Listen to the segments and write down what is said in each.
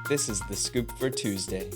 This is The Scoop for Tuesday.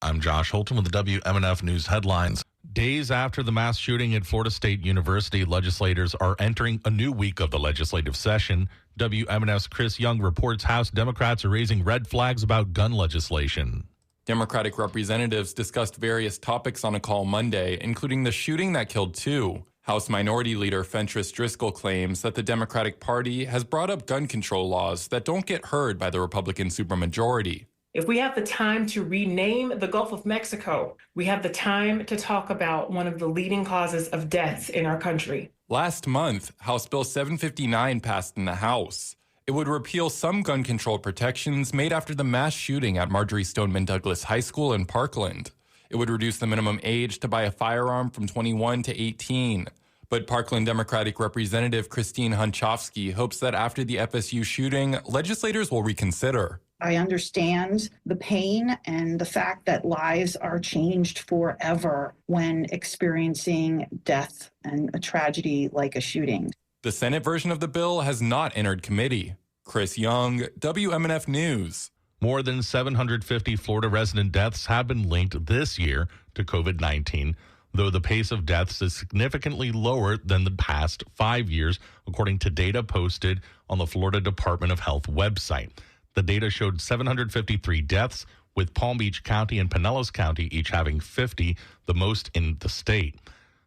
I'm Josh Holton with the WMNF News headlines. Days after the mass shooting at Florida State University, legislators are entering a new week of the legislative session. WMNF's Chris Young reports House Democrats are raising red flags about gun legislation. Democratic representatives discussed various topics on a call Monday, including the shooting that killed two. House Minority Leader Fentress Driscoll claims that the Democratic Party has brought up gun control laws that don't get heard by the Republican supermajority. If we have the time to rename the Gulf of Mexico, we have the time to talk about one of the leading causes of deaths in our country. Last month, House Bill 759 passed in the House. It would repeal some gun control protections made after the mass shooting at Marjorie Stoneman Douglas High School in Parkland. It would reduce the minimum age to buy a firearm from 21 to 18. But Parkland Democratic Representative Christine Hunchofsky hopes that after the FSU shooting, legislators will reconsider. I understand the pain and the fact that lives are changed forever when experiencing death and a tragedy like a shooting. The Senate version of the bill has not entered committee. Chris Young, WMNF News. More than 750 Florida resident deaths have been linked this year to COVID-19, though the pace of deaths is significantly lower than the past 5 years, according to data posted on the Florida Department of Health website. The data showed 753 deaths, with Palm Beach County and Pinellas County each having 50, the most in the state.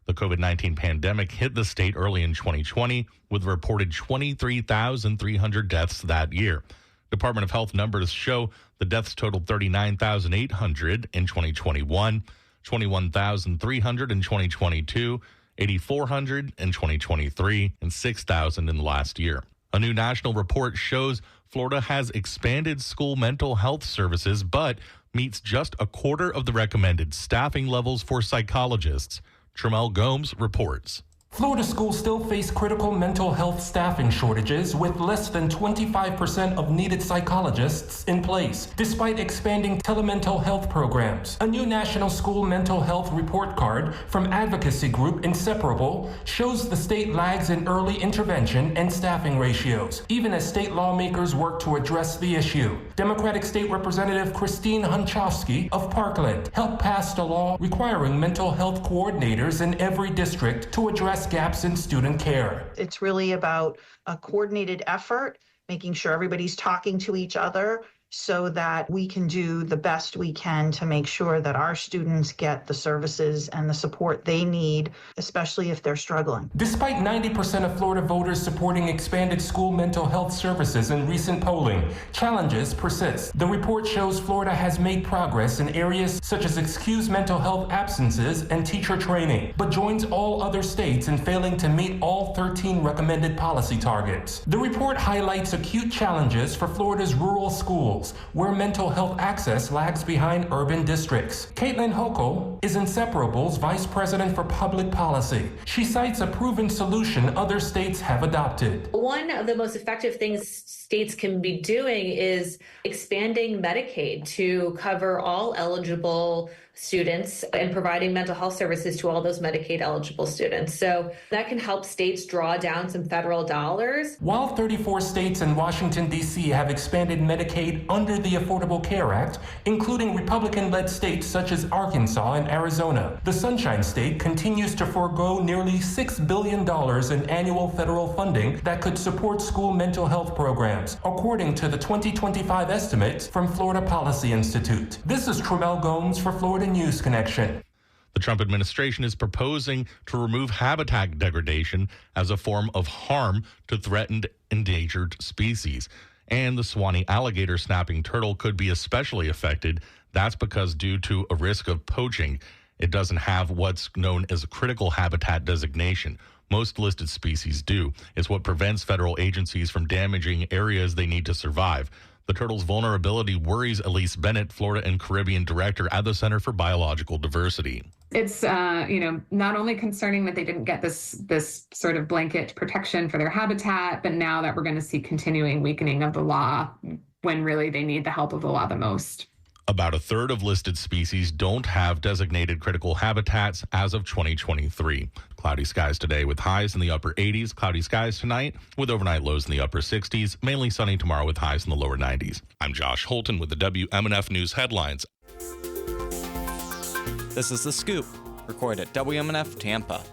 The COVID-19 pandemic hit the state early in 2020, with reported 23,300 deaths that year. Department of Health numbers show the deaths totaled 39,800 in 2021, 21,300 in 2022, 8,400 in 2023, and 6,000 in the last year. A new national report shows Florida has expanded school mental health services, but meets just a quarter of the recommended staffing levels for psychologists. Tramel Gomes reports. Florida schools still face critical mental health staffing shortages with less than 25% of needed psychologists in place, despite expanding telemental health programs. A new national school mental health report card from advocacy group Inseparable shows the state lags in early intervention and staffing ratios, even as state lawmakers work to address the issue. Democratic State Representative Christine Hunchofsky of Parkland helped pass a law requiring mental health coordinators in every district to address gaps in student care. It's really about a coordinated effort, making sure everybody's talking to each other so that we can do the best we can to make sure that our students get the services and the support they need, especially if they're struggling. Despite 90% of Florida voters supporting expanded school mental health services in recent polling, challenges persist. The report shows Florida has made progress in areas such as excused mental health absences and teacher training, but joins all other states in failing to meet all 13 recommended policy targets. The report highlights acute challenges for Florida's rural schools, where mental health access lags behind urban districts. Caitlin Hochul is Inseparable's Vice President for Public Policy. She cites a proven solution other states have adopted. One of the most effective things states can be doing is expanding Medicaid to cover all eligible students and providing mental health services to all those Medicaid eligible students. So that can help states draw down some federal dollars. While 34 states and Washington, D.C. have expanded Medicaid under the Affordable Care Act, including Republican-led states such as Arkansas and Arizona, the Sunshine State continues to forego nearly $6 billion in annual federal funding that could support school mental health programs, according to the 2025 estimates from Florida Policy Institute. This is Tramel Gomes for Florida News Connection. The Trump administration is proposing to remove habitat degradation as a form of harm to threatened endangered species. And the Swanee alligator snapping turtle could be especially affected. That's because due to a risk of poaching, it doesn't have what's known as a critical habitat designation. Most listed species do. It's what prevents federal agencies from damaging areas they need to survive. The turtle's vulnerability worries Elise Bennett, Florida and Caribbean director at the Center for Biological Diversity. It's, not only concerning that they didn't get this sort of blanket protection for their habitat, but now that we're going to see continuing weakening of the law when really they need the help of the law the most. About a third of listed species don't have designated critical habitats as of 2023. Cloudy skies today with highs in the upper 80s. Cloudy skies tonight with overnight lows in the upper 60s. Mainly sunny tomorrow with highs in the lower 90s. I'm Josh Holton with the WMNF News headlines. This is The Scoop, recorded at WMNF Tampa.